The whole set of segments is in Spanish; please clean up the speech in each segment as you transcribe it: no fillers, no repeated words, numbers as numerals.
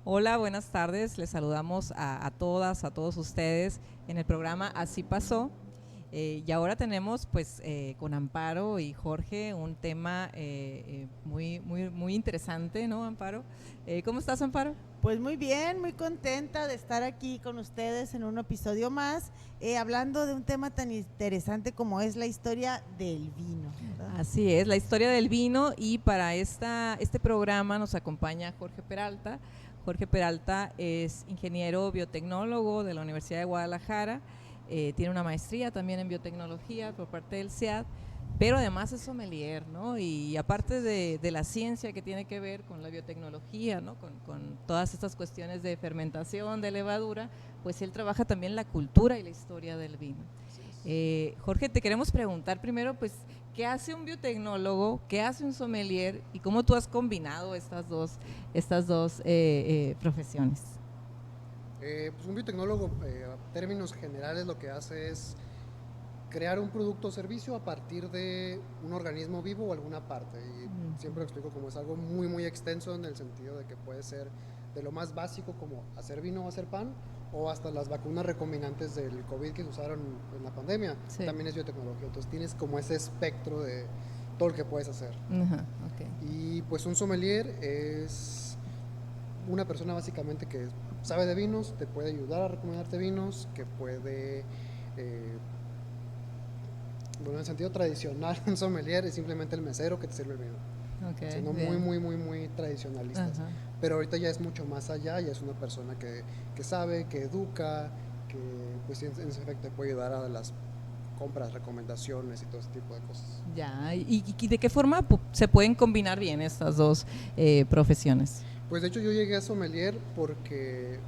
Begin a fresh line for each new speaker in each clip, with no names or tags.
Hola, buenas tardes. Les saludamos a todas, a todos ustedes en el programa Así Pasó. Y ahora tenemos pues con Amparo y Jorge un tema muy interesante, ¿no, Amparo? ¿Cómo estás, Amparo?
Pues muy bien, muy contenta de estar aquí con ustedes en un episodio más, hablando de un tema tan interesante como es la historia del vino, ¿verdad?
Así es, la historia del vino, y para este programa nos acompaña Jorge Peralta. Jorge Peralta es ingeniero biotecnólogo de la Universidad de Guadalajara, tiene una maestría también en biotecnología por parte del CIAD, pero además es sommelier, ¿no? Y aparte de la ciencia que tiene que ver con la biotecnología, ¿no? Con todas estas cuestiones de fermentación, de levadura, pues él trabaja también la cultura y la historia del vino. Jorge, te queremos preguntar primero, pues, ¿qué hace un biotecnólogo? ¿Qué hace un sommelier? ¿Y cómo tú has combinado estas dos profesiones?
Pues un biotecnólogo, a términos generales, lo que hace es crear un producto o servicio a partir de un organismo vivo o alguna parte. Y siempre lo explico como es algo muy extenso, en el sentido de que puede ser de lo más básico como hacer vino o hacer pan, o hasta las vacunas recombinantes del COVID que se usaron en la pandemia, sí, también es biotecnología. Entonces tienes como ese espectro de todo lo que puedes hacer.
Okay.
Y pues un sommelier es una persona básicamente que sabe de vinos, te puede ayudar a recomendarte vinos, que puede, bueno, en el sentido tradicional, un sommelier es simplemente el mesero que te sirve el vino.
Okay,
siendo muy tradicionalistas. Ajá. Pero ahorita ya es mucho más allá, ya es una persona que sabe, que educa, que pues en ese efecto te puede ayudar a las compras, recomendaciones y todo ese tipo de cosas.
Ya, ¿y de qué forma se pueden combinar bien estas dos profesiones?
Pues de hecho yo llegué a sommelier porque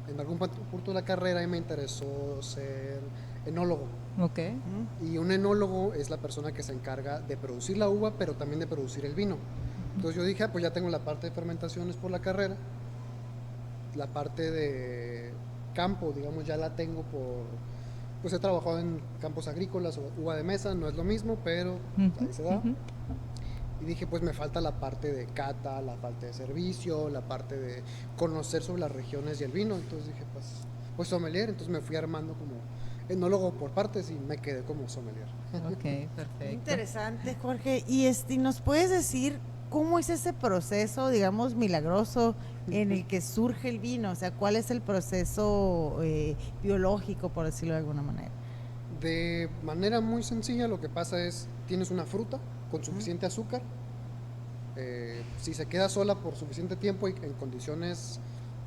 en algún punto de la carrera me interesó ser enólogo.
Okay.
Y un enólogo es la persona que se encarga de producir la uva, pero también de producir el vino. Entonces yo dije, pues ya tengo la parte de fermentaciones por la carrera, la parte de campo, digamos, ya la tengo pues he trabajado en campos agrícolas o uva de mesa, no es lo mismo, pero ahí se da. Y dije, pues me falta la parte de cata, la parte de servicio, la parte de conocer sobre las regiones y el vino. Entonces dije, pues sommelier. Entonces me fui armando como enólogo por partes y me quedé como sommelier.
Ok, perfecto.
Interesante, Jorge. Y ¿nos puedes decir cómo es ese proceso, digamos, milagroso en el que surge el vino? O sea, ¿cuál es el proceso biológico, por decirlo de alguna manera?
De manera muy sencilla, lo que pasa es, tienes una fruta con suficiente azúcar, si se queda sola por suficiente tiempo y en condiciones,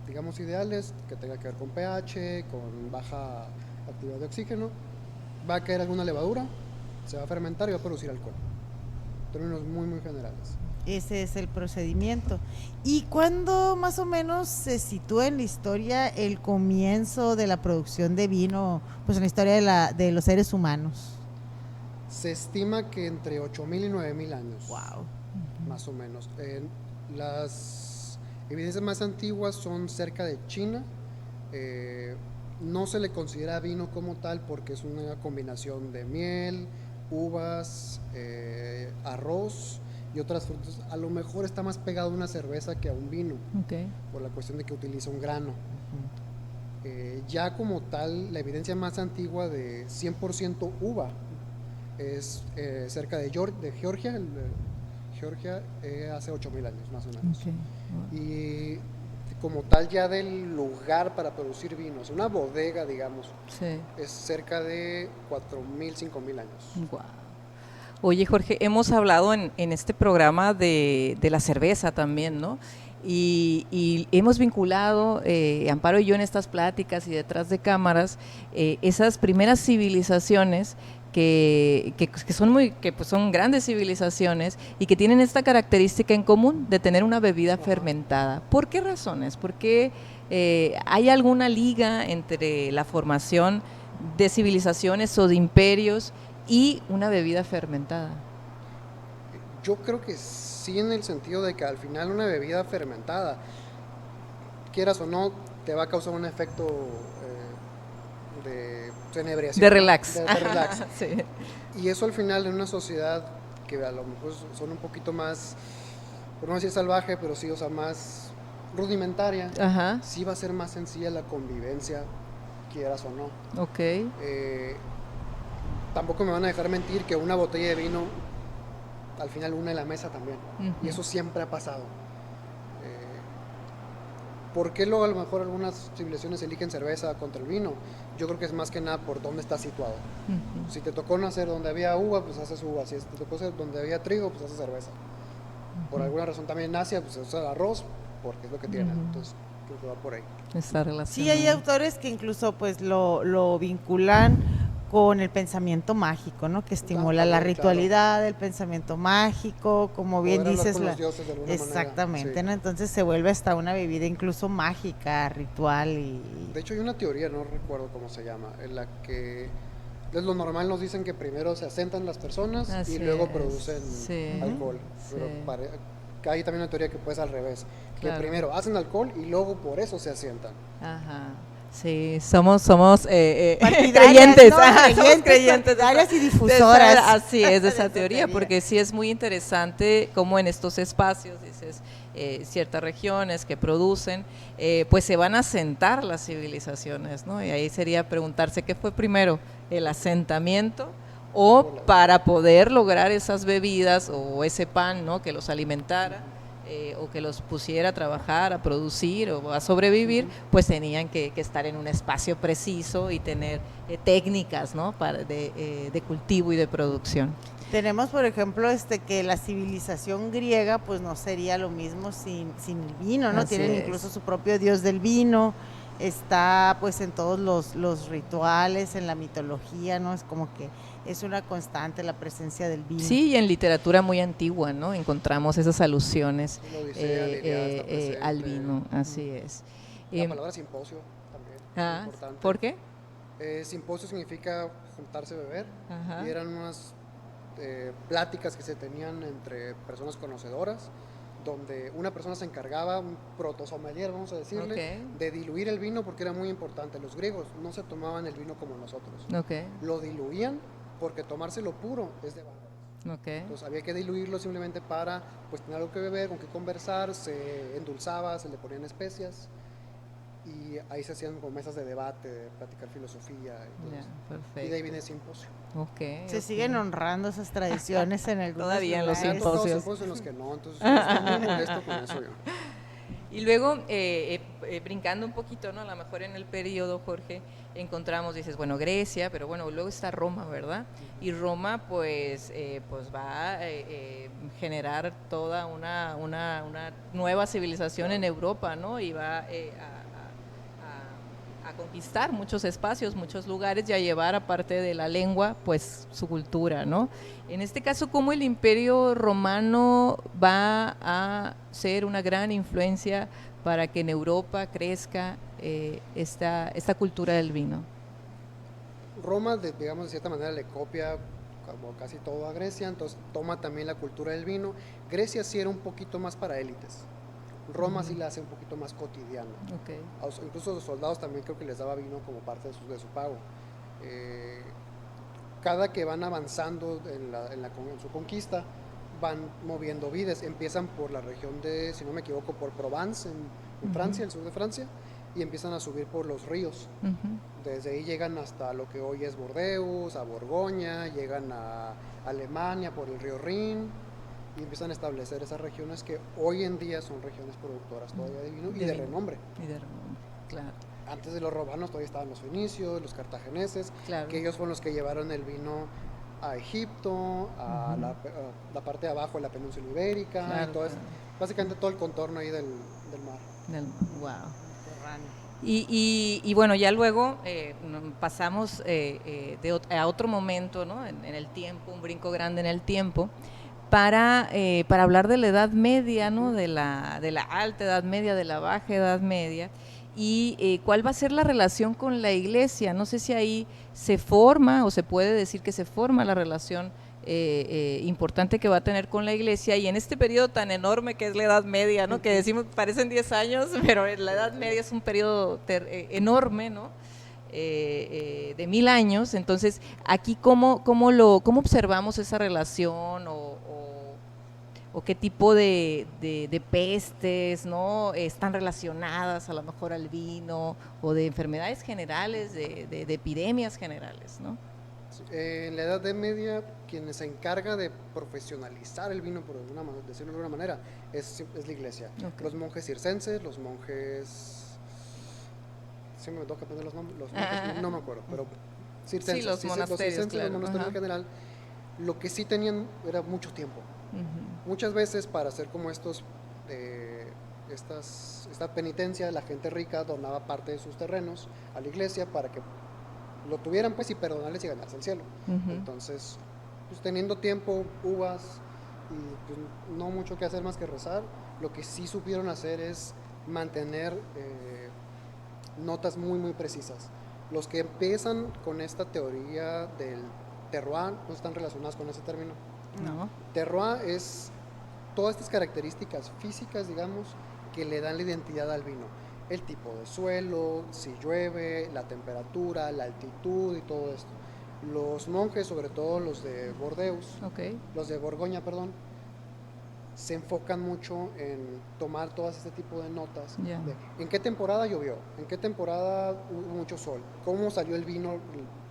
digamos, ideales, que tenga que ver con pH, con baja actividad de oxígeno, va a caer alguna levadura, se va a fermentar y va a producir alcohol. Términos muy generales.
Ese es el procedimiento. ¿Y cuándo más o menos se sitúa en la historia el comienzo de la producción de vino, pues en la historia de los seres humanos?
Se estima que entre 8.000 y 9.000 años.
Wow.
Más o menos. Las evidencias más antiguas son cerca de China. No se le considera vino como tal porque es una combinación de miel, uvas, arroz y otras frutas. A lo mejor está más pegado a una cerveza que a un vino,
okay,
por la cuestión de que utiliza un grano. Ya como tal, la evidencia más antigua de 100% uva es cerca de Georgia, hace 8.000 años más o menos.
Okay.
Wow. Y como tal ya del lugar para producir vinos, una bodega, digamos,
sí,
es cerca de 4.000, 5.000 años.
Wow. Oye, Jorge, hemos hablado en este programa de la cerveza también, ¿no? Y hemos vinculado, Amparo y yo, en estas pláticas y detrás de cámaras, esas primeras civilizaciones que pues son grandes civilizaciones y que tienen esta característica en común de tener una bebida fermentada. ¿Por qué razones? ¿Por qué hay alguna liga entre la formación de civilizaciones o de imperios y una bebida fermentada?
Yo creo que sí, en el sentido de que al final una bebida fermentada, quieras o no, te va a causar un efecto de enebriación.
De relax.
De relax.
Sí.
Y eso al final en una sociedad que a lo mejor son un poquito más, por no decir salvaje, pero sí, o sea, más rudimentaria,
Ajá.
sí va a ser más sencilla la convivencia, quieras o no.
Ok.
Tampoco me van a dejar mentir que una botella de vino al final une la mesa también. Y eso siempre ha pasado. ¿Por qué luego a lo mejor algunas civilizaciones eligen cerveza contra el vino? Yo creo que es más que nada por dónde está situado. Si te tocó nacer donde había uva, pues haces uva. Si te tocó nacer donde había trigo, pues haces cerveza. Por alguna razón también en Asia, pues se usa el arroz, porque es lo que tienen. Entonces, creo que va por ahí.
Está relacionado.
Sí, hay autores que incluso pues lo vinculan con el pensamiento mágico, ¿no? Que estimula la ritualidad, el pensamiento mágico, como bien
Poder
dices,
con los dioses de alguna
exactamente,
manera, sí.
¿no? Entonces se vuelve hasta una bebida incluso mágica, ritual y...
De hecho hay una teoría, no recuerdo cómo se llama, en la que es lo normal, nos dicen que primero se asentan las personas
Así
y luego
es,
producen
sí.
alcohol.
Sí.
Pero que hay también una teoría que puede ser al revés,
Claro.
que primero hacen alcohol y luego por eso se asientan.
Ajá. Sí, somos
creyentes,
¿no? Somos creyentes,
partidarias y difusoras.
Así es, de esa
esa
teoría, porque sí es muy interesante cómo en estos espacios, dices, ciertas regiones que producen, pues se van a asentar las civilizaciones, ¿no? Y ahí sería preguntarse qué fue primero, el asentamiento o para poder lograr esas bebidas o ese pan, ¿no? Que los alimentara. O que los pusiera a trabajar, a producir o a sobrevivir, pues tenían que estar en un espacio preciso y tener técnicas, ¿no? de cultivo y de producción.
Tenemos, por ejemplo, que la civilización griega pues no sería lo mismo sin el vino, ¿no?
Así
Tienen
es.
incluso su propio dios del vino, está pues en todos los rituales, en la mitología, ¿no? Es como que es una constante la presencia del vino.
Sí, y en literatura muy antigua, ¿no? Encontramos esas alusiones al vino, así es.
La palabra simposio también es importante.
¿Por qué?
Simposio significa juntarse a beber.
Ajá.
Y eran unas pláticas que se tenían entre personas conocedoras, donde una persona se encargaba, un protosommelier, vamos a decirle, de diluir el vino, porque era muy importante. Los griegos no se tomaban el vino como nosotros. Lo diluían porque tomárselo puro es de bárbaros. Entonces había que diluirlo simplemente para pues tener algo que beber, con qué conversar, se endulzaba, se le ponían especias y ahí se hacían como mesas de debate, de platicar filosofía y de ahí viene el simposio.
Se siguen honrando esas tradiciones en el
todavía en los
simposios. Simposios en los que no, entonces estoy muy molesto con eso yo.
Y luego, brincando un poquito, ¿no? A lo mejor en el periodo, Jorge, encontramos, dices, bueno, Grecia, pero bueno, luego está Roma, ¿verdad? Y Roma, pues va a generar toda una nueva civilización en Europa, ¿no? Y va a conquistar muchos espacios, muchos lugares y a llevar, aparte de la lengua, pues su cultura, ¿no? En este caso, ¿cómo el Imperio Romano va a ser una gran influencia para que en Europa crezca esta cultura del vino?
Roma, digamos, de cierta manera le copia como casi todo a Grecia, entonces toma también la cultura del vino. Grecia sí era un poquito más para élites. Roma sí la hace un poquito más cotidiana. Incluso los soldados también creo que les daba vino como parte de su pago. Cada que van avanzando en su conquista, van moviendo vides. Empiezan por la región de, si no me equivoco, por Provence, en Francia, el sur de Francia, y empiezan a subir por los ríos. Desde ahí llegan hasta lo que hoy es Burdeos, a Borgoña, llegan a Alemania por el río Rin, y empiezan a establecer esas regiones que hoy en día son regiones productoras todavía de vino y de renombre.
Claro.
Antes de los romanos todavía estaban los fenicios, los cartagineses, que ellos fueron los que llevaron el vino a Egipto, a la parte de abajo de la península ibérica, entonces básicamente todo el contorno ahí del mar.
Wow. Y bueno, ya luego pasamos a otro momento, ¿no? En el tiempo, un brinco grande en el tiempo, para hablar de la Edad Media, ¿no? De la alta Edad Media, de la baja Edad Media, y cuál va a ser la relación con la Iglesia. No sé si ahí se forma o se puede decir que se forma la relación importante que va a tener con la Iglesia, y en este periodo tan enorme que es la Edad Media, ¿no? Que decimos parecen 10 años, pero la Edad Media es un periodo enorme, ¿no? De 1000 años. Entonces, aquí ¿cómo observamos esa relación o qué tipo de pestes, ¿no? Están relacionadas a lo mejor al vino, o de enfermedades generales, de epidemias generales, ¿no?
Sí, en la Edad Media, quien se encarga de profesionalizar el vino, por decirlo de alguna manera, es la iglesia.
Okay.
Los monjes circenses, los monjes... Siempre me toca aprender los nombres, los monjes, no me acuerdo, pero circenses.
Sí, los monasterios,
los circenses,
claro.
los monasterios en general, lo que sí tenían era mucho tiempo. Muchas veces para hacer como esta penitencia, la gente rica donaba parte de sus terrenos a la iglesia para que lo tuvieran pues y perdonarles y ganarse el cielo. Entonces, pues teniendo tiempo, uvas y pues, no mucho que hacer más que rezar, lo que sí supieron hacer es mantener notas muy muy precisas. Los que empiezan con esta teoría del terroir no están relacionados con ese término.
No.
Terroir es todas estas características físicas, digamos, que le dan la identidad al vino. El tipo de suelo, si llueve, la temperatura, la altitud y todo esto. Los monjes, sobre todo los de Bordeaux, los de Borgoña, perdón, se enfocan mucho en tomar todas este tipo de notas.
Yeah.
¿En qué temporada llovió? ¿En qué temporada hubo mucho sol? ¿Cómo salió el vino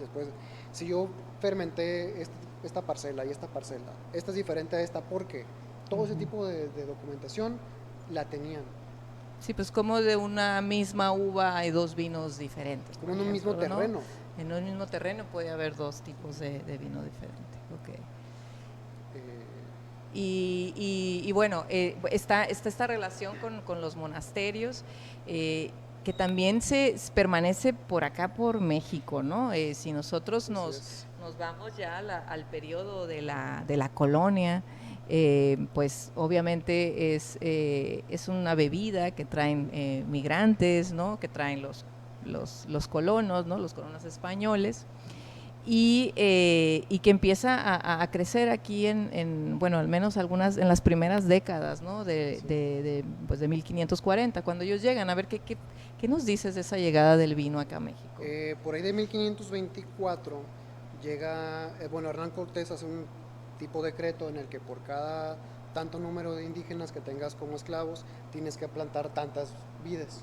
después? Si yo fermenté esta parcela y esta parcela, esta es diferente a esta, ¿por qué? Todo ese tipo de documentación la tenían.
Sí, pues como de una misma uva hay dos vinos diferentes.
Como en un mismo terreno.
¿No? En un mismo terreno puede haber dos tipos de vino diferente. Okay. Y bueno, está esta relación con los monasterios, que también se permanece por acá, por México, ¿no? Si nosotros nos vamos ya al periodo de la colonia, pues obviamente es una bebida que traen migrantes, ¿no? Que traen los colonos, ¿no? Los colonos españoles. Y que empieza a crecer aquí bueno, al menos en las primeras décadas, ¿no? Pues de 1540, cuando ellos llegan. A ver, ¿qué nos dices de esa llegada del vino acá a México?
Por ahí de 1524 llega, bueno, Hernán Cortés hace un tipo de decreto en el que por cada tanto número de indígenas que tengas como esclavos, tienes que plantar tantas vides.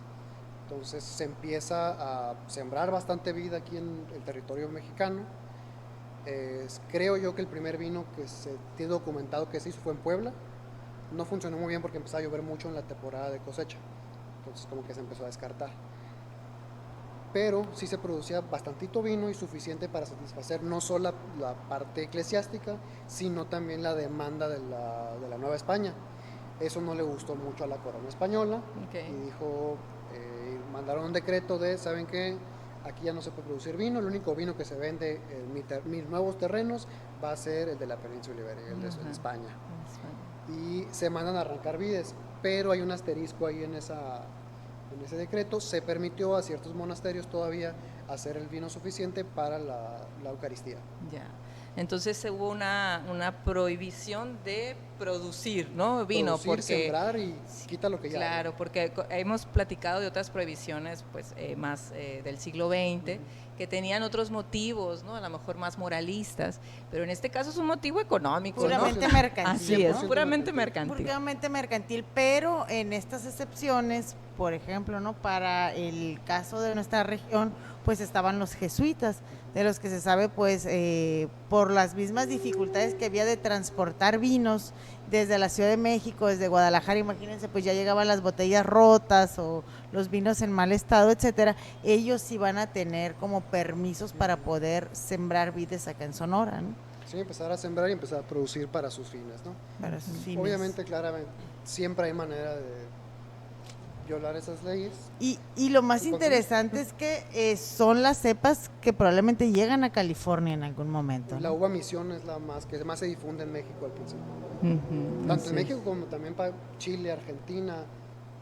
Entonces se empieza a sembrar bastante vida aquí en el territorio mexicano. Creo yo que el primer vino que se tiene documentado que se hizo fue en Puebla. No funcionó muy bien porque empezaba a llover mucho en la temporada de cosecha. Entonces como que se empezó a descartar. Pero sí se producía bastantito vino y suficiente para satisfacer no solo la parte eclesiástica, sino también la demanda de la Nueva España. Eso no le gustó mucho a la corona española. Y dijo... mandaron un decreto de, ¿saben qué? Aquí ya no se puede producir vino, el único vino que se vende en mis nuevos terrenos va a ser el de la península ibérica, el de España. Y se mandan a arrancar vides, pero hay un asterisco ahí en ese decreto. Se permitió a ciertos monasterios todavía hacer el vino suficiente para la Eucaristía.
Ya. Entonces hubo una prohibición de producir, ¿no? Vino, porque
sembrar y quita lo que ya
claro, porque hemos platicado de otras prohibiciones, pues más del siglo XX, que tenían otros motivos, ¿no? A lo mejor más moralistas, pero en este caso es un motivo económico,
puramente
¿no?
mercantil.
Así es,
¿no?
puramente mercantil.
Puramente mercantil, pero en estas excepciones, por ejemplo, ¿no? Para el caso de nuestra región, pues estaban los jesuitas, de los que se sabe, pues, por las mismas dificultades que había de transportar vinos desde la Ciudad de México, desde Guadalajara, imagínense, pues ya llegaban las botellas rotas o los vinos en mal estado, etcétera. Ellos iban a tener como permisos para poder sembrar vides acá en Sonora, ¿no?
Sí, empezar a sembrar y empezar a producir para sus fines, ¿no?
Para sus fines.
Obviamente, claramente, siempre hay manera de violar esas leyes.
Y lo más interesante es que son las cepas que probablemente llegan a California en algún momento, ¿no?
La uva misión es la que más se difunde en México al principio. Tanto en México como también para Chile, Argentina.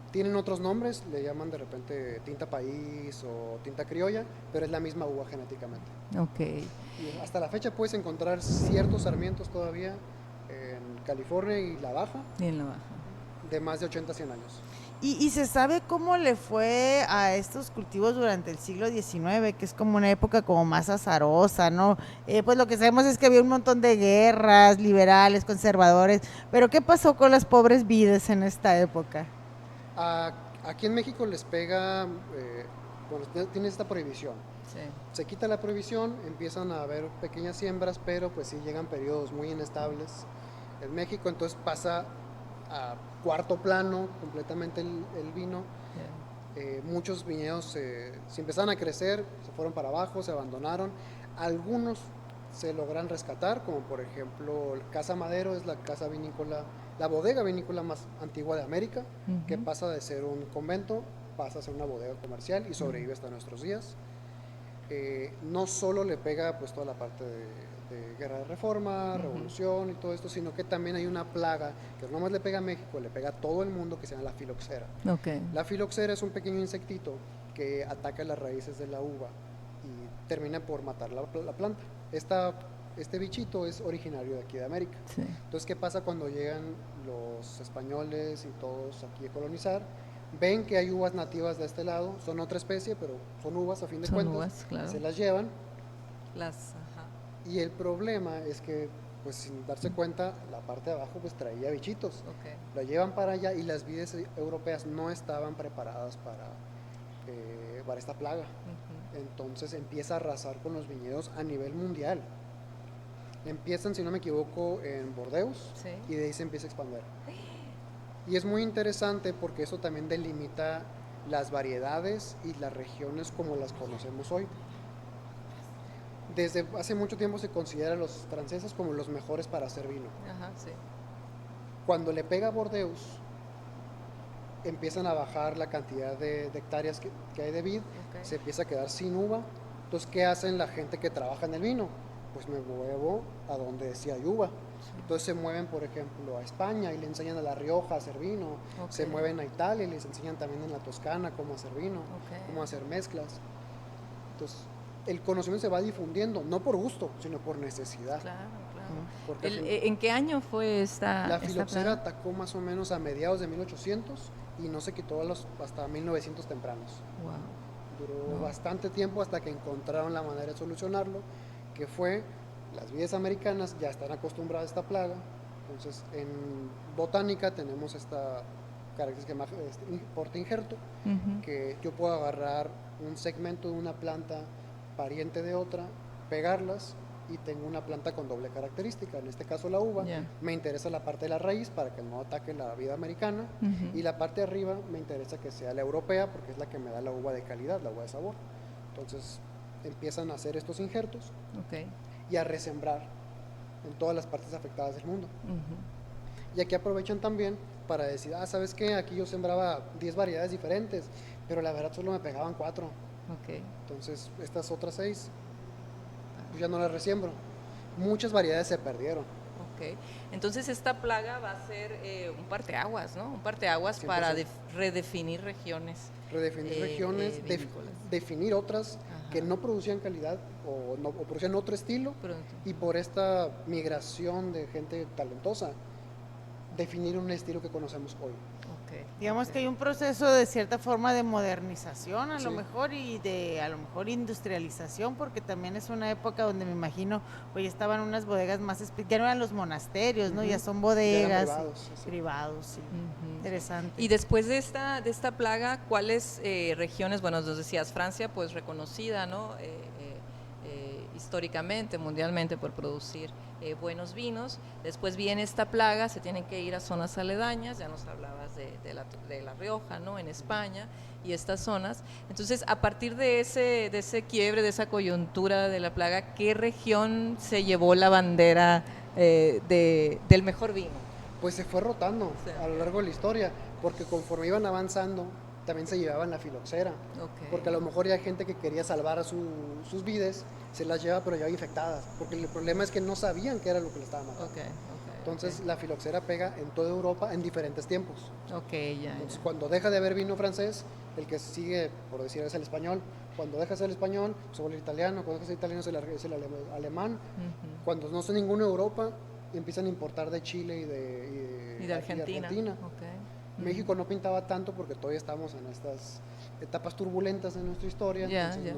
Tienen otros nombres, le llaman de repente tinta país o tinta criolla, pero es la misma uva genéticamente.
Okay.
Y hasta la fecha puedes encontrar ciertos sarmientos todavía en California y la Baja.
Y en la Baja.
De más de 80 a 100 años.
¿Y se sabe cómo le fue a estos cultivos durante el siglo XIX, que es como una época como más azarosa, ¿no? Pues lo que sabemos es que había un montón de guerras, liberales, conservadores, pero ¿qué pasó con las pobres vides en esta época?
A- Aquí en México les pega, bueno, tiene esta prohibición.
Sí.
Se quita la prohibición, empiezan a haber pequeñas siembras, pero pues sí llegan periodos muy inestables en México, entonces pasa a cuarto plano completamente el vino. Muchos viñedos se empezaron a crecer, se fueron para abajo, se abandonaron. Algunos se logran rescatar, como por ejemplo Casa Madero es la casa vinícola, la bodega vinícola más antigua de América, que pasa de ser un convento, pasa a ser una bodega comercial y sobrevive hasta nuestros días. No solo le pega pues toda la parte de guerra de reforma, revolución y todo esto, sino que también hay una plaga que no más le pega a México, le pega a todo el mundo, que se llama la filoxera.
Okay.
La filoxera es un pequeño insectito que ataca las raíces de la uva y termina por matar la planta. Este bichito es originario de aquí de América.
Sí.
Entonces, ¿qué pasa cuando llegan los españoles y todos aquí a colonizar? Ven que hay uvas nativas de este lado, son otra especie, pero son uvas a fin de cuentas,
Uvas, claro.
se las llevan.
Ajá.
Y el problema es que, pues sin darse cuenta, la parte de abajo pues traía bichitos.
Okay.
La llevan para allá y las vides europeas no estaban preparadas para esta plaga. Entonces empieza a arrasar con los viñedos a nivel mundial. Empiezan, si no me equivoco, en Bordeaux,
sí,
y de ahí se empieza a expandir. Y es muy interesante porque eso también delimita las variedades y las regiones como las conocemos hoy. Desde hace mucho tiempo se considera a los franceses como los mejores para hacer vino.
Ajá, sí.
Cuando le pega a Bordeaux, empiezan a bajar la cantidad de hectáreas que hay de vid,
Okay.
se empieza a quedar sin uva. Entonces, ¿qué hacen la gente que trabaja en el vino? Pues me muevo a donde sí hay uva. Entonces se mueven, por ejemplo, a España y le enseñan a La Rioja a hacer vino.
Okay.
Se mueven a Italia y les enseñan también en la Toscana cómo hacer vino,
Okay.
cómo hacer mezclas. Entonces, el conocimiento se va difundiendo, no por gusto, sino por necesidad.
Claro, claro.
Porque
¿En qué año fue esta?
la filoxera atacó más o menos a mediados de 1800 y no se quitó hasta 1900 tempranos.
Wow.
Duró bastante tiempo hasta que encontraron la manera de solucionarlo, que fue, las vides americanas ya están acostumbradas a esta plaga. Entonces en botánica tenemos esta característica que se llama porta-injerto, que yo puedo agarrar un segmento de una planta pariente de otra, pegarlas y tengo una planta con doble característica, en este caso la uva. Me interesa la parte de la raíz para que no ataque la vid americana, y la parte de arriba me interesa que sea la europea porque es la que me da la uva de calidad, la uva de sabor. Entonces empiezan a hacer estos injertos y a resembrar en todas las partes afectadas del mundo. Y aquí aprovechan también para decir, ¿sabes qué? Aquí yo sembraba 10 variedades diferentes, pero la verdad solo me pegaban 4. Entonces estas otras 6 pues ya no las resiembro. Muchas variedades se perdieron.
Entonces esta plaga va a ser un parteaguas, ¿no? Un parteaguas 100%. Para redefinir regiones.
Redefinir regiones, definir otras que no producían calidad o producían otro estilo. Y por esta migración de gente talentosa, definir un estilo que conocemos hoy.
Digamos que hay un proceso de cierta forma de modernización a lo mejor, y de a lo mejor industrialización, porque también es una época donde me imagino, pues ya estaban unas bodegas más, ya no eran los monasterios, ¿no? Ya son bodegas privados. Interesante.
Y después de esta plaga, ¿cuáles regiones? Bueno, nos decías Francia, pues reconocida, ¿no? Históricamente, mundialmente, por producir buenos vinos. Después viene esta plaga, se tienen que ir a zonas aledañas, ya nos hablabas de la Rioja, ¿no? En España y estas zonas. Entonces, a partir de ese quiebre, de esa coyuntura de la plaga, ¿qué región se llevó la bandera del mejor vino?
Pues se fue rotando a lo largo de la historia, porque conforme iban avanzando, también se llevaban la filoxera, porque a lo mejor ya hay gente que quería salvar a sus vides, se las lleva pero ya infectadas, porque el problema es que no sabían qué era lo que le estaba matando. Entonces la filoxera pega en toda Europa en diferentes tiempos. Entonces cuando deja de haber vino francés, el que sigue, por decir, es el español. Cuando deja de ser el español, se vuelve el italiano. Cuando deja de ser italiano, es el alemán. Cuando no está ninguno en Europa, empiezan a importar de Chile y de
Argentina.
México no pintaba tanto porque todavía estábamos en estas etapas turbulentas de nuestra historia, entonces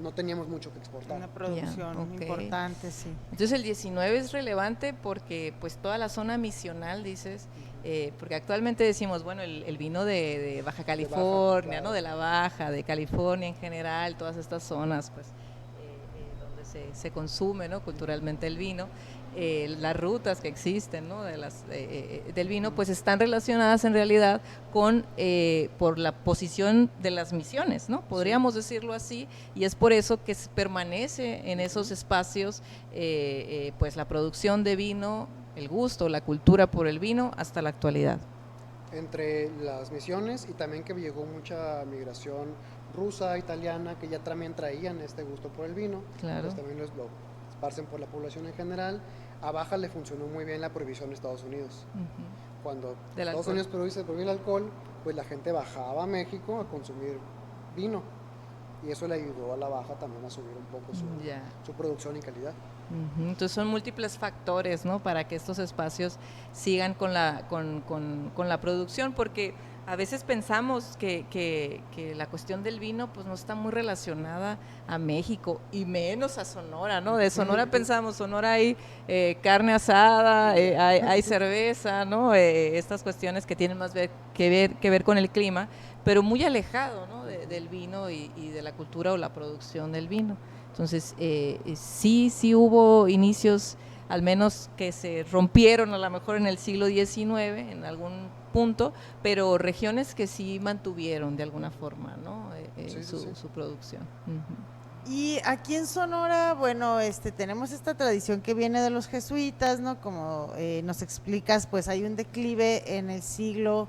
no teníamos mucho que exportar.
Una producción importante, sí.
Entonces el 19 es relevante porque pues toda la zona misional, dices, porque actualmente decimos, bueno, el vino de Baja California, claro, ¿no? De la Baja, de California en general, todas estas zonas, pues, donde se consume, ¿no? Culturalmente el vino. Las rutas que existen, ¿no? Del vino, pues están relacionadas en realidad con por la posición de las misiones, ¿no? Podríamos decirlo así, y es por eso que permanece en esos espacios pues la producción de vino, el gusto, la cultura por el vino hasta la actualidad.
Entre las misiones y también que llegó mucha migración rusa, italiana, que ya también traían este gusto por el vino,
claro,
pues también lo esparcen por la población en general. A Baja le funcionó muy bien la prohibición de Estados Unidos. Cuando Estados Unidos prohíbe el alcohol, pues la gente bajaba a México a consumir vino, y eso le ayudó a la Baja también a subir un poco su producción y calidad.
Entonces son múltiples factores, ¿no? Para que estos espacios sigan con la producción, porque a veces pensamos que la cuestión del vino pues no está muy relacionada a México y menos a Sonora, ¿no? De Sonora pensamos, Sonora hay carne asada, hay cerveza, ¿no? Estas cuestiones que tienen más que ver con el clima, pero muy alejado, ¿no? Del vino y de la cultura o la producción del vino. Entonces sí hubo inicios, al menos que se rompieron a lo mejor en el siglo XIX, en algún punto, pero regiones que sí mantuvieron de alguna forma, ¿no? Su producción.
Y aquí en Sonora, bueno, tenemos esta tradición que viene de los jesuitas, ¿no? Como nos explicas, pues hay un declive en el siglo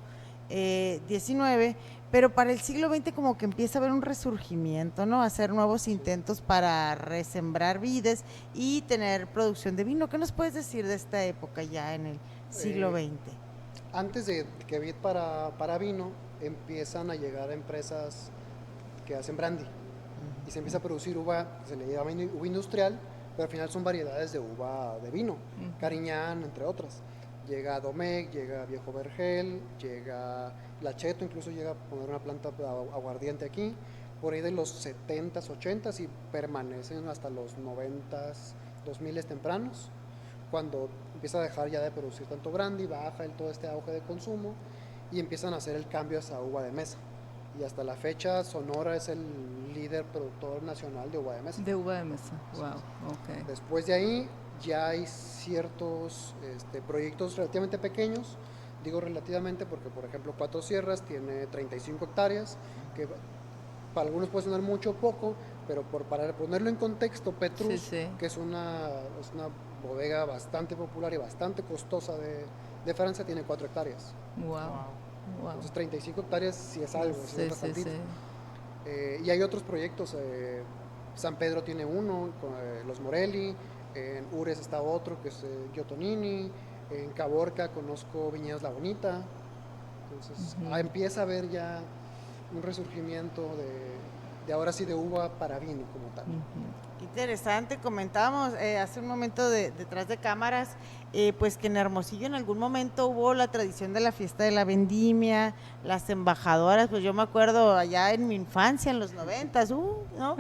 XIX, pero para el siglo XX como que empieza a haber un resurgimiento, ¿no? Hacer nuevos intentos para resembrar vides y tener producción de vino. ¿Qué nos puedes decir de esta época ya en el siglo XX?
Antes de que vid para vino, empiezan a llegar empresas que hacen brandy, y se empieza a producir uva, se le llama uva industrial, pero al final son variedades de uva de vino, Cariñán, entre otras. Llega Domecq, llega Viejo Vergel, llega La Cheto, incluso llega a poner una planta aguardiente aquí, por ahí de los 70s, 80s, y permanecen hasta los 90s, 2000s tempranos, cuando empieza a dejar ya de producir tanto brandy, baja todo este auge de consumo, y empiezan a hacer el cambio hacia uva de mesa. Y hasta la fecha Sonora es el líder productor nacional de uva de mesa.
De uva de mesa, wow, ok.
Después de ahí ya hay ciertos proyectos relativamente pequeños, digo relativamente porque por ejemplo Cuatro Sierras tiene 35 hectáreas, que para algunos puede sonar mucho o poco, pero para ponerlo en contexto, Petrus, que es una bodega bastante popular y bastante costosa de Francia, tiene 4 hectáreas.
Wow.
Entonces 35 hectáreas sí es algo, es bastantito. Y hay otros proyectos, San Pedro tiene uno, Los Morelli, en Ures está otro que es Giotonini, en Caborca conozco Viñedos La Bonita. Entonces empieza a haber ya un resurgimiento de ahora sí de uva para vino como tal.
Interesante, comentábamos hace un momento detrás de cámaras, pues que en Hermosillo en algún momento hubo la tradición de la fiesta de la vendimia, las embajadoras, pues yo me acuerdo allá en mi infancia, en los 90s, ¿no?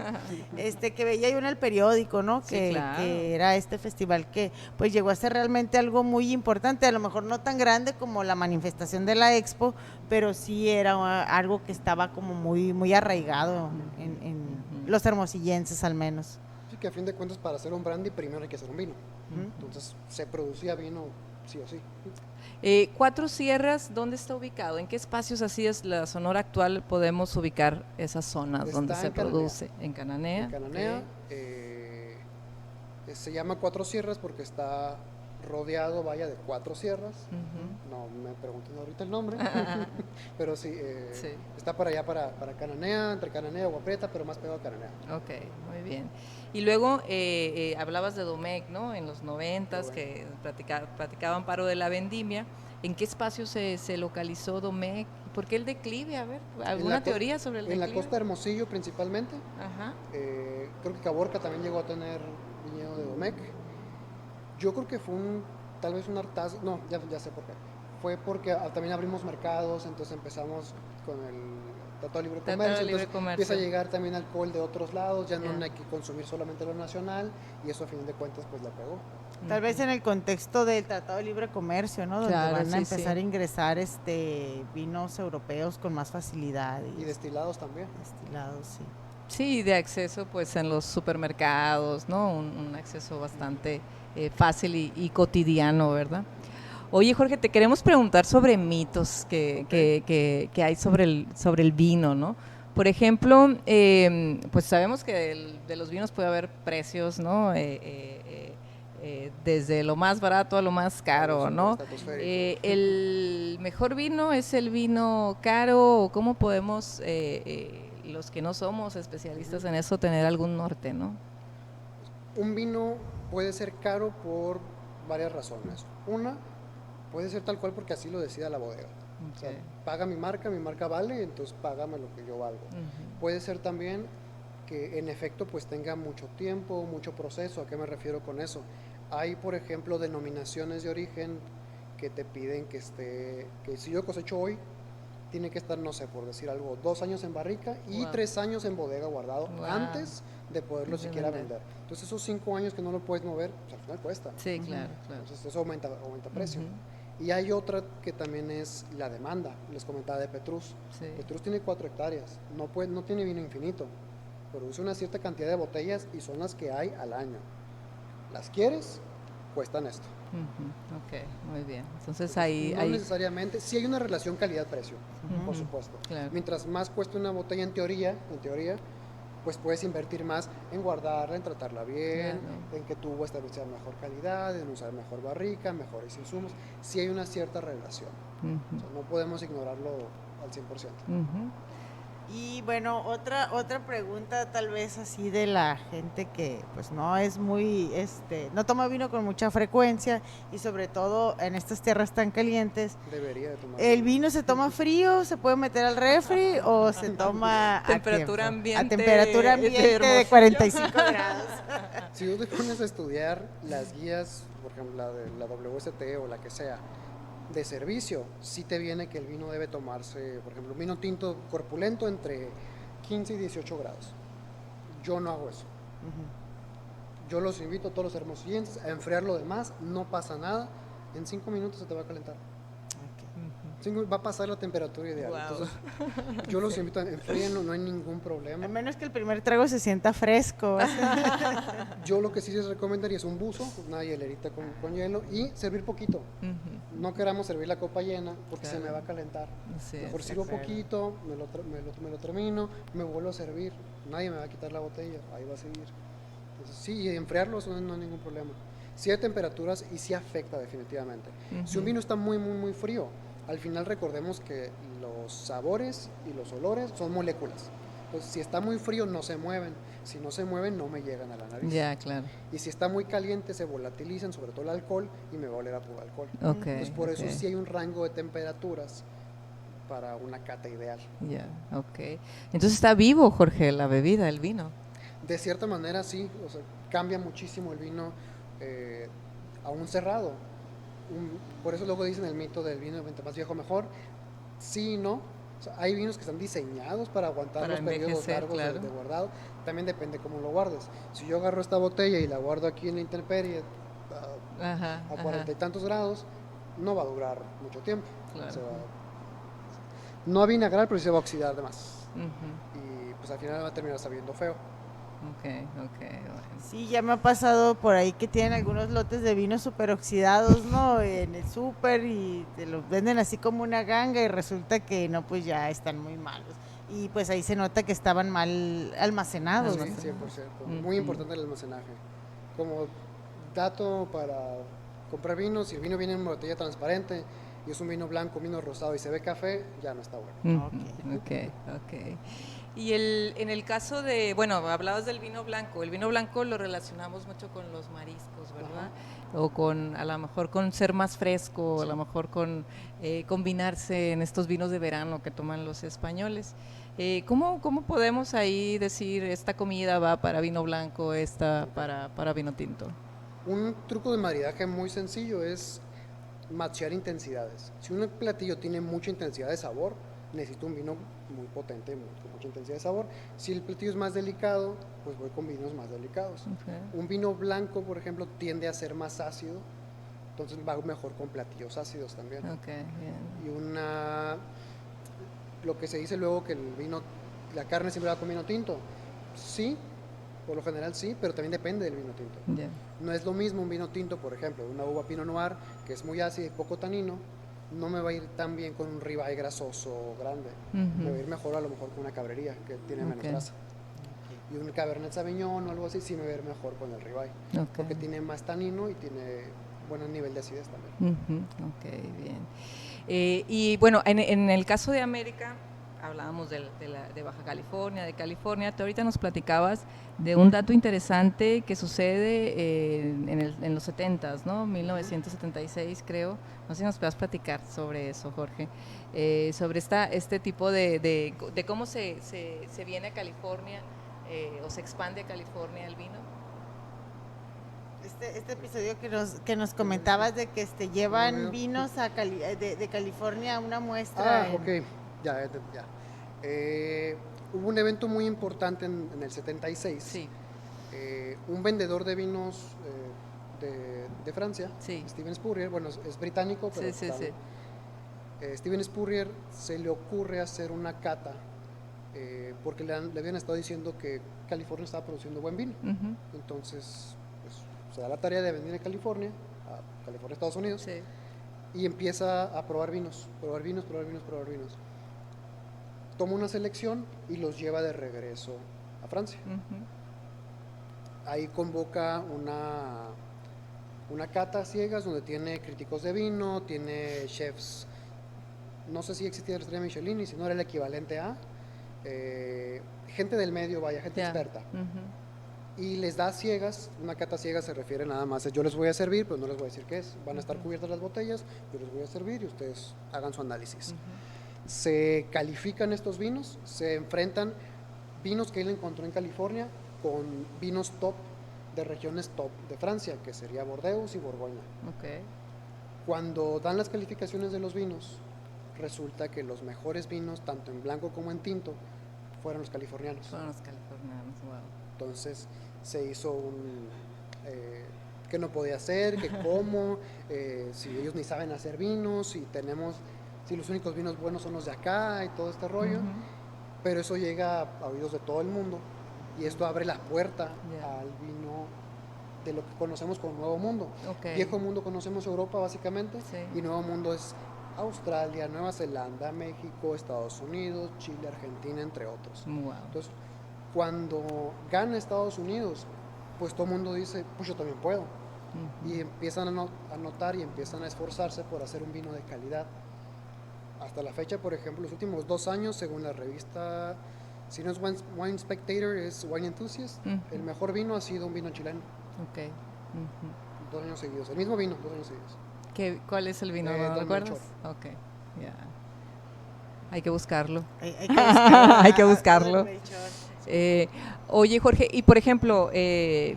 Que veía yo en el periódico, ¿no?
Sí, claro.
Que era este festival que pues llegó a ser realmente algo muy importante, a lo mejor no tan grande como la manifestación de la Expo, pero sí era algo que estaba como muy, muy arraigado en los hermosillenses al menos.
Sí, que a fin de cuentas para hacer un brandy primero hay que hacer un vino. Entonces se producía vino sí o sí.
Cuatro Sierras, ¿dónde está ubicado? ¿En qué espacios así es la Sonora actual podemos ubicar esas zonas
Está
donde se
Cananea.
produce? En Cananea.
En Cananea, se llama Cuatro Sierras porque está rodeado, vaya, de 4 sierras. No me pregunten ahorita el nombre, pero sí, está para allá, para Cananea, entre Cananea y Agua Prieta, pero más pegado a Cananea.
Ok, muy bien. Y luego hablabas de Domecq, ¿no? En los 90s, que practicaban paro de la vendimia. ¿En qué espacio se localizó Domecq? ¿Por qué el declive? A ver, ¿alguna teoría sobre el declive?
En la costa de Hermosillo principalmente.
Ajá.
Creo que Caborca también llegó a tener viñedo de Domecq. Yo creo que fue tal vez un hartazgo, no, ya sé por qué. fue porque también abrimos mercados, entonces empezamos con el Tratado de Libre
Tratado
Comercio,
de Libre
entonces
Comercio.
empieza a llegar también alcohol de otros lados, ya
Ya.
no hay que consumir solamente lo nacional, y eso a fin de cuentas pues la pegó.
Tal vez en el contexto del Tratado de Libre Comercio, ¿no? Donde
Claro,
van a
sí,
empezar
sí.
a ingresar vinos europeos con más facilidad
Y destilados también.
destilados, sí.
Sí, de acceso pues en los supermercados, ¿no? Un acceso bastante fácil y cotidiano, ¿verdad? Oye, Jorge, te queremos preguntar sobre mitos que hay sobre el vino, ¿no? Por ejemplo, pues sabemos que de los vinos puede haber precios, ¿no? Desde lo más barato a lo más caro, ¿no? ¿El mejor vino es el vino caro? ¿O cómo podemos, los que no somos especialistas en eso, tener algún norte, ¿no?
Un vino puede ser caro por varias razones. Una, puede ser tal cual porque así lo decida la bodega. O sea, paga mi marca vale, entonces págame lo que yo valgo. Puede ser también que en efecto pues tenga mucho tiempo, mucho proceso. ¿A qué me refiero con eso? Hay, por ejemplo, denominaciones de origen que te piden que si yo cosecho hoy, tiene que estar, no sé, por decir algo, 2 años en barrica y 3 años en bodega guardado antes de poderlo siquiera vender. Entonces esos 5 años que no lo puedes mover, pues al final cuesta.
Sí, claro.
Entonces eso aumenta precio. Y hay otra que también es la demanda, les comentaba de Petrus.
Sí.
Petrus tiene 4 hectáreas, no tiene vino infinito, produce una cierta cantidad de botellas y son las que hay al año. ¿Las quieres? Cuestan esto.
Ok, muy bien. Entonces
No
ahí
necesariamente, sí hay una relación calidad-precio, por supuesto.
Claro.
Mientras más cuesta una botella en teoría, pues puedes invertir más en guardarla, en tratarla bien, en que tu uva sea de mejor calidad, en usar mejor barrica, mejores insumos. Sí hay una cierta relación. O sea, no podemos ignorarlo al 100%.
Y bueno, otra pregunta tal vez así de la gente que pues no es muy, no toma vino con mucha frecuencia y sobre todo en estas tierras tan calientes.
Debería de tomar.
¿El vino se toma frío, se puede meter al refri o se toma
temperatura ambiente?
A temperatura ambiente de 45 grados.
Si tú te pones a estudiar las guías, por ejemplo la de la WST o la que sea, de servicio, sí te viene que el vino debe tomarse, por ejemplo, un vino tinto corpulento entre 15 y 18 grados. Yo no hago eso. Yo los invito a todos los hermosillenses a enfriar lo demás, no pasa nada, en 5 minutos se te va a calentar. Va a pasar la temperatura ideal. Entonces, yo los invito a enfríen, no hay ningún problema.
Al menos que el primer trago se sienta fresco.
Yo lo que sí les recomendaría es un buzo, una hielerita con hielo y servir poquito. No queramos servir la copa llena porque se me va a calentar. Mejor sirvo poquito, me lo termino, me vuelvo a servir. Nadie me va a quitar la botella, ahí va a seguir. Entonces, sí, enfriarlo no hay ningún problema. Sí hay temperaturas y sí afecta definitivamente. Si un vino está muy, muy, muy frío, al final recordemos que los sabores y los olores son moléculas. Entonces, si está muy frío, no se mueven. Si no se mueven, no me llegan a la nariz.
Ya, claro.
Y si está muy caliente, se volatilizan, sobre todo el alcohol, y me va a oler a puro alcohol. Entonces, por eso sí hay un rango de temperaturas para una cata ideal.
Ya, ok. Entonces está vivo, Jorge, la bebida, el vino.
De cierta manera, sí. O sea, cambia muchísimo el vino a un cerrado. Por eso luego dicen el mito del vino, entre más viejo mejor. Sí y no. O sea, hay vinos que están diseñados para aguantar los periodos largos de guardado. También depende cómo lo guardes. Si yo agarro esta botella y la guardo aquí en la intemperie a 40 y tantos grados, no va a durar mucho tiempo.
Claro.
No va a vinagrar, pero sí se va a oxidar de más. Y pues al final va a terminar sabiendo feo.
Bueno.
Sí, ya me ha pasado por ahí que tienen algunos lotes de vino súper oxidados, ¿no? En el súper y te los venden así como una ganga y resulta que no, pues ya están muy malos. Y pues ahí se nota que estaban mal almacenados.
Sí, 100%. Muy importante el almacenaje. Como dato para comprar vino, si el vino viene en una botella transparente y es un vino blanco, vino rosado y se ve café, ya no está bueno.
Ok. Y en el caso de, bueno, hablabas del vino blanco. El vino blanco lo relacionamos mucho con los mariscos, ¿verdad? O con, a lo mejor con ser más fresco, a lo mejor con combinarse en estos vinos de verano que toman los españoles. ¿Cómo podemos ahí decir esta comida va para vino blanco, esta para vino tinto?
Un truco de maridaje muy sencillo es matchear intensidades. Si un platillo tiene mucha intensidad de sabor, necesito un vino muy potente, con mucha intensidad de sabor. Si el platillo es más delicado, pues voy con vinos más delicados.
Okay.
Un vino blanco, por ejemplo, tiende a ser más ácido, entonces va mejor con platillos ácidos también.
Okay, bien.
Y lo que se dice luego que el vino, la carne siempre va con vino tinto, sí, por lo general sí, pero también depende del vino tinto.
Yeah.
No es lo mismo un vino tinto, por ejemplo, una uva Pinot Noir, que es muy ácida y poco tanino, no me va a ir tan bien con un ribeye grasoso grande. Me va a ir mejor a lo mejor con una cabrería, que tiene menos grasa. Y un Cabernet Sauvignon o algo así sí me va a ir mejor con el ribeye, porque tiene más tanino y tiene buen nivel de acidez también.
Ok, bien. Y bueno, en el caso de América, hablábamos de Baja California, de California. Tú ahorita nos platicabas de un dato interesante que sucede en los 70s, ¿no? 1976 creo. No sé si nos puedas platicar sobre eso, Jorge. Sobre este tipo de cómo se viene a California o se expande a California el vino.
Este episodio que nos comentabas de que llevan vinos de California a una muestra.
Ok, ya. Hubo un evento muy importante en el 76.
Sí.
Un vendedor de vinos de Francia,
sí.
Steven Spurrier, bueno, es británico, pero
sí.
Steven Spurrier se le ocurre hacer una cata porque le habían estado diciendo que California estaba produciendo buen vino. Entonces se da la tarea de venir a California, Estados Unidos,
sí.
Y empieza a probar vinos. Toma una selección y los lleva de regreso a Francia. Ahí convoca una cata a ciegas donde tiene críticos de vino, tiene chefs, no sé si existía la estrella Michelin y si no era el equivalente a gente del medio, gente experta. Y les da ciegas. Una cata ciega se refiere nada más a yo les voy a servir, pero no les voy a decir qué es. Van a estar cubiertas las botellas, yo les voy a servir y ustedes hagan su análisis. Se califican estos vinos, se enfrentan vinos que él encontró en California con vinos top de regiones top de Francia, que sería Bordeaux y Borgoña. Cuando dan las calificaciones de los vinos, resulta que los mejores vinos, tanto en blanco como en tinto, fueron los californianos.
Wow.
Entonces se hizo que no podía ser, que cómo, si ellos ni saben hacer vinos, si los únicos vinos buenos son los de acá y todo este rollo. Pero eso llega a oídos de todo el mundo y esto abre la puerta al vino de lo que conocemos como Nuevo Mundo. Viejo Mundo conocemos Europa básicamente, y Nuevo Mundo es Australia, Nueva Zelanda, México, Estados Unidos, Chile, Argentina, entre otros. Entonces, cuando gana Estados Unidos, pues todo el mundo dice, pues yo también puedo. Y empiezan a notar y empiezan a esforzarse por hacer un vino de calidad. Hasta la fecha, por ejemplo, los últimos 2 años, según la revista, si no es Wine Spectator, es Wine Enthusiast, el mejor vino ha sido un vino chileno. 2 años seguidos, el mismo vino, 2 años seguidos.
¿Cuál es el vino? ¿No recuerdas? Hay que buscarlo.
Hay que buscarlo.
Oye, Jorge, y por ejemplo,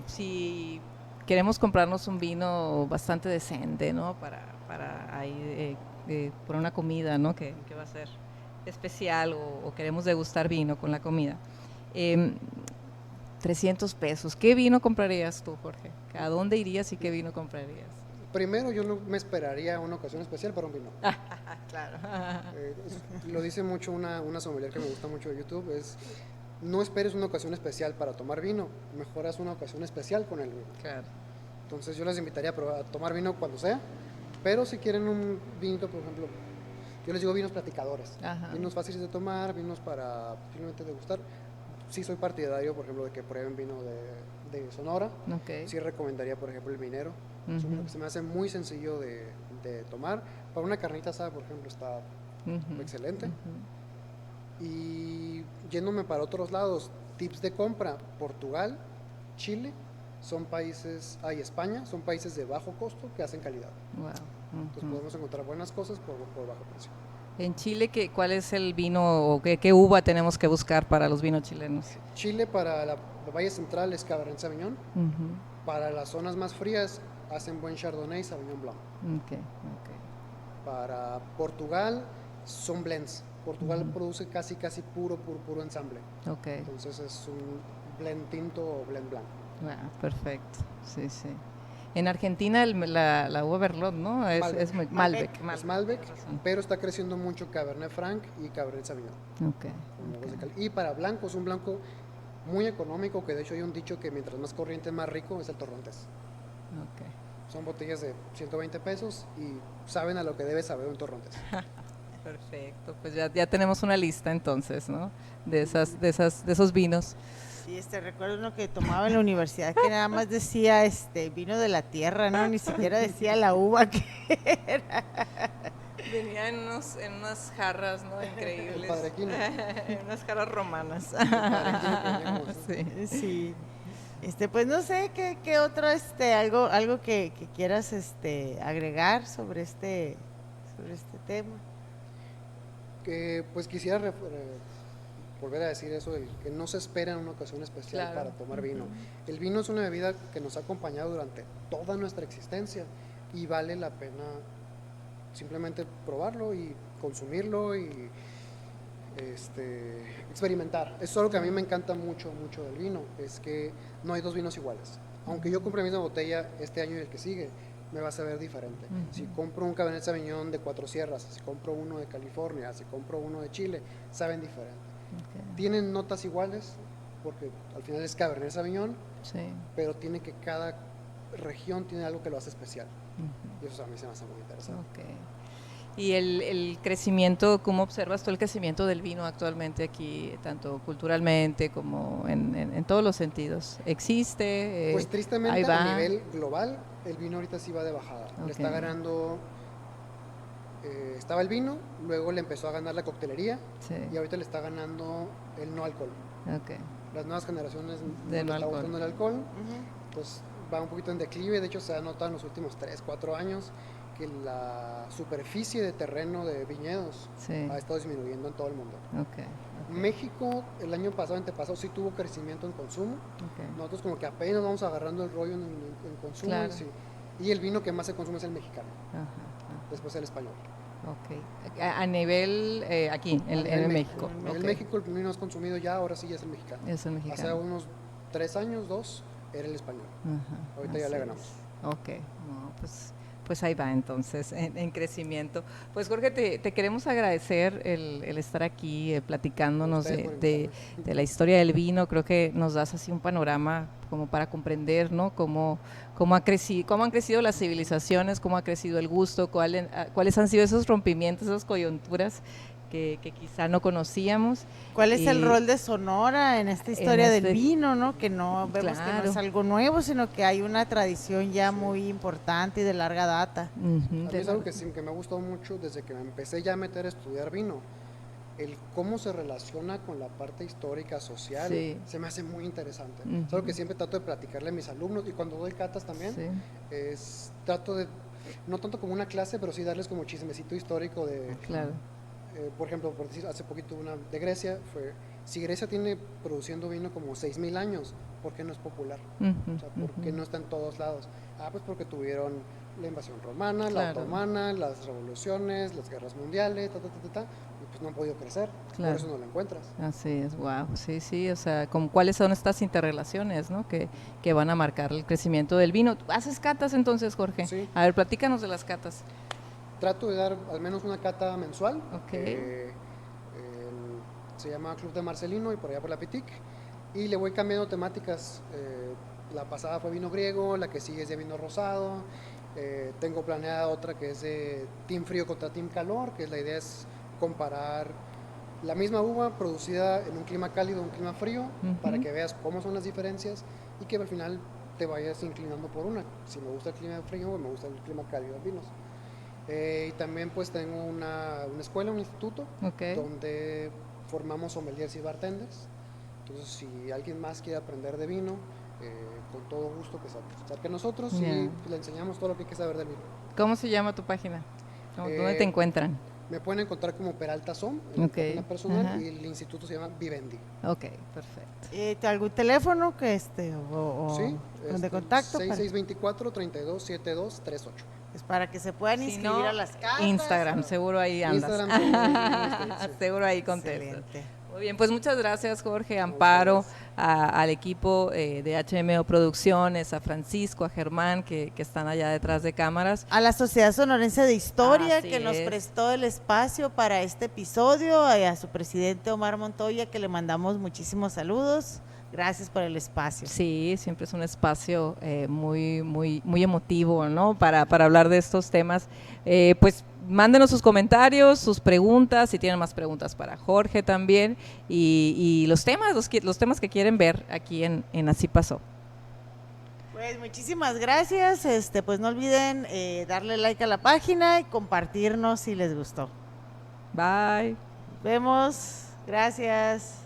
si queremos comprarnos un vino bastante decente, ¿no? Para ahí, por una comida, ¿no? Que va a ser especial o queremos degustar vino con la comida. 300 pesos. ¿Qué vino comprarías tú, Jorge? ¿A dónde irías y qué vino comprarías?
Primero, yo no me esperaría una ocasión especial para un vino.
Claro.
Lo dice mucho una sommelier que me gusta mucho de YouTube, es no esperes una ocasión especial para tomar vino, mejor haz una ocasión especial con el vino.
Claro.
Entonces yo les invitaría a tomar vino cuando sea, pero si quieren un vinito, por ejemplo, yo les digo vinos platicadores, vinos fáciles de tomar, vinos para simplemente degustar. Sí soy partidario, por ejemplo, de que prueben vino de Sonora. Sí recomendaría, por ejemplo, el Minero. Es un vino que se me hace muy sencillo de tomar. Para una carnita asada, por ejemplo, está excelente. Y yéndome para otros lados, tips de compra: Portugal, Chile, son países, España, son países de bajo costo que hacen calidad. Entonces podemos encontrar buenas cosas por bajo precio.
En Chile, ¿cuál es el vino o qué uva tenemos que buscar para los vinos chilenos?
Chile, para la Valle Central, es Cabernet Sauvignon. Para las zonas más frías hacen buen Chardonnay y Sauvignon Blanc. Para Portugal son blends. Portugal produce casi puro ensamble.
Ok.
Entonces es un blend tinto o blend blanco.
Perfecto, sí, sí. En Argentina la uva Merlot, ¿no? Es Malbec.
Es Malbec, pero está creciendo mucho Cabernet Franc y Cabernet Sauvignon.
Okay.
Y para blancos, un blanco muy económico, que de hecho hay un dicho que mientras más corriente, más rico, es el Torrontés.
Okay.
Son botellas de 120 pesos y saben a lo que debe saber un Torrontés.
Perfecto, pues ya tenemos una lista entonces, ¿no? De esos vinos.
Sí, recuerdo uno que tomaba en la universidad que nada más decía vino de la tierra, ¿no? Ni siquiera decía la uva que era.
Venía en unas jarras, ¿no? Increíbles.
El Padre Quino.
En unas jarras romanas.
Sí.
Sí. Pues no sé qué otro algo que quieras agregar sobre este tema.
Pues quisiera volver a decir eso, que no se espera en una ocasión especial para tomar vino. El vino es una bebida que nos ha acompañado durante toda nuestra existencia y vale la pena simplemente probarlo y consumirlo y experimentar. Eso es algo que a mí me encanta mucho del vino, es que no hay dos vinos iguales. Aunque yo compre la misma botella este año y el que sigue, me va a saber diferente. Si compro un Cabernet Sauvignon de Cuatro Sierras, si compro uno de California, si compro uno de Chile, saben diferente. Tienen notas iguales, porque al final es Cabernet Sauvignon, pero tiene que cada región tiene algo que lo hace especial. Y eso a mí se me hace muy interesante.
Y el crecimiento, ¿cómo observas tú el crecimiento del vino actualmente aquí, tanto culturalmente como en todos los sentidos? ¿Existe?
Pues tristemente a nivel global, el vino ahorita sí va de bajada. Le está ganando, estaba el vino, luego le empezó a ganar la coctelería y ahorita le está ganando el no alcohol. Las nuevas generaciones no están buscando el alcohol, pues va un poquito en declive. De hecho se ha notado en los últimos 3-4 años que la superficie de terreno de viñedos ha estado disminuyendo en todo el mundo. México el año pasado, antepasado, sí tuvo crecimiento en consumo. Nosotros como que apenas vamos agarrando el rollo en consumo. Y el vino que más se consume es el mexicano, después el español.
A nivel aquí, en México.
En México el vino más consumido ya, ahora sí ya es el mexicano. Hace unos 3 años, 2, era el español. Ahorita ya le ganamos.
No, pues ahí va entonces, en crecimiento. Pues Jorge, te queremos agradecer el estar aquí platicándonos de la historia del vino. Creo que nos das así un panorama como para comprender, ¿no? Cómo han crecido las civilizaciones, cómo ha crecido el gusto, cuáles han sido esos rompimientos, esas coyunturas que quizá no conocíamos.
¿Cuál es el rol de Sonora en esta historia del vino, ¿no? Que no vemos que no es algo nuevo, sino que hay una tradición ya muy importante y de larga data.
A mí es algo que me ha gustado mucho desde que me empecé ya a meter a estudiar vino. El cómo se relaciona con la parte histórica, social, se me hace muy interesante. Es algo que siempre trato de platicarle a mis alumnos y cuando doy catas también, trato de, no tanto como una clase, pero sí darles como chismecito histórico de... por ejemplo, por decir, hace poquito una de Grecia, si Grecia tiene produciendo vino como 6,000 años, ¿por qué no es popular? O sea, ¿por qué no está en todos lados? Pues porque tuvieron la invasión romana, la otomana, las revoluciones, las guerras mundiales, y pues no han podido crecer, por eso no lo encuentras.
Así es, wow, sí, o sea, ¿cuáles son estas interrelaciones, ¿no? que van a marcar el crecimiento del vino? ¿Haces catas entonces, Jorge?
Sí.
A ver, platícanos de las catas.
Trato de dar al menos una cata mensual. Se llama Club de Marcelino y por allá por la Pitic. Y le voy cambiando temáticas. La pasada fue vino griego, la que sigue es de vino rosado. Tengo planeada otra que es de team frío contra team calor, que la idea es comparar la misma uva producida en un clima cálido, un clima frío, para que veas cómo son las diferencias y que al final te vayas inclinando por una. Si me gusta el clima frío, me gusta el clima cálido de vinos. Y también pues tengo una escuela, un instituto, donde formamos sommeliers y bartenders. Entonces si alguien más quiere aprender de vino, con todo gusto que se acerque a nosotros y le enseñamos todo lo que hay que saber del vino.
¿Cómo se llama tu página? ¿Dónde te encuentran?
Me pueden encontrar como Peralta Som, en
Ok,
la página personal,
ajá.
y el instituto se llama Vivendi.
Ok, perfecto.
¿Algún teléfono que
Sí,
de contacto?
6624-327238.
Es para que se puedan
Si
inscribir
no,
a las cartas.
Instagram,
o-
seguro ahí andas.
Instagram, seguro, sí.
Seguro ahí contestas.
Excelente.
Muy bien, pues muchas gracias Jorge,
A
Amparo,
ustedes.
al equipo de HMO Producciones, a Francisco, a Germán, que están allá detrás de cámaras.
A la Sociedad Sonorense de Historia,
Así
que nos
es.
prestó el espacio para este episodio, a su presidente Omar Montoya, que le mandamos muchísimos saludos. Gracias por el espacio.
Sí, siempre es un espacio muy emotivo, ¿no? Para hablar de estos temas. Pues mándenos sus comentarios, sus preguntas, si tienen más preguntas para Jorge también, y los temas que quieren ver aquí en Así Pasó.
Pues muchísimas gracias. Pues no olviden darle like a la página y compartirnos si les gustó.
Bye.
Vemos. Gracias.